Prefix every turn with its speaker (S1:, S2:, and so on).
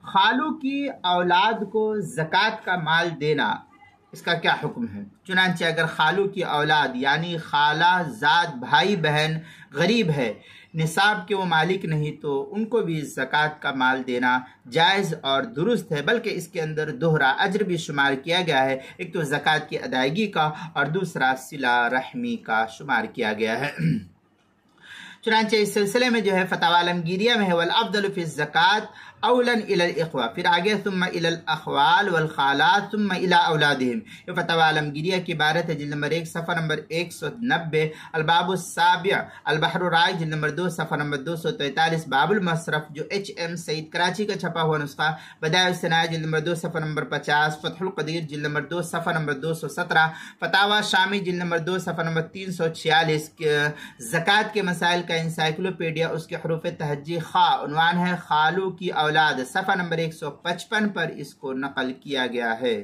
S1: خالو کی اولاد کو زکوٰۃ کا مال دینا اس کا کیا حکم ہے؟ چنانچہ اگر خالو کی اولاد یعنی خالہ زاد بھائی بہن غریب ہے، نصاب کے وہ مالک نہیں، تو ان کو بھی زکوٰۃ کا مال دینا جائز اور درست ہے، بلکہ اس کے اندر دوہرا اجر بھی شمار کیا گیا ہے، ایک تو زکوٰۃ کی ادائیگی کا اور دوسرا صلہ رحمی کا شمار کیا گیا ہے۔ چنانچہ اس سلسلے میں جو ہے فتاوی عالمگیریہ میں ہے والافضل فی الزکوٰۃ اولا الی الاخوہ، پھر آگے ثم الی الاخوال والخالات ثم الی اولادہم۔ یہ فتاوی عالمگیریہ کی عبارت ہے، جلد نمبر 1 صفحہ نمبر 190، الباب السابع البحر الرائج، جلد نمبر 2 صفحہ نمبر 243، باب المصرف جو ایچ ایم سعید کراچی کا چھپا ہوا نسخہ، بدائع الصنائع جلد نمبر 2 صفحہ نمبر 50، فتح القدیر جلد نمبر 2 صفحہ نمبر 217، فتاوی شامی جلد نمبر 2 صفحہ نمبر 346، زکوٰۃ کے مسائل کا انسائکلوپیڈیا، اس کے حروف تہجی خا، عنوان ہے خالو کی اولاد، صفحہ نمبر 155 پر اس کو نقل کیا گیا ہے۔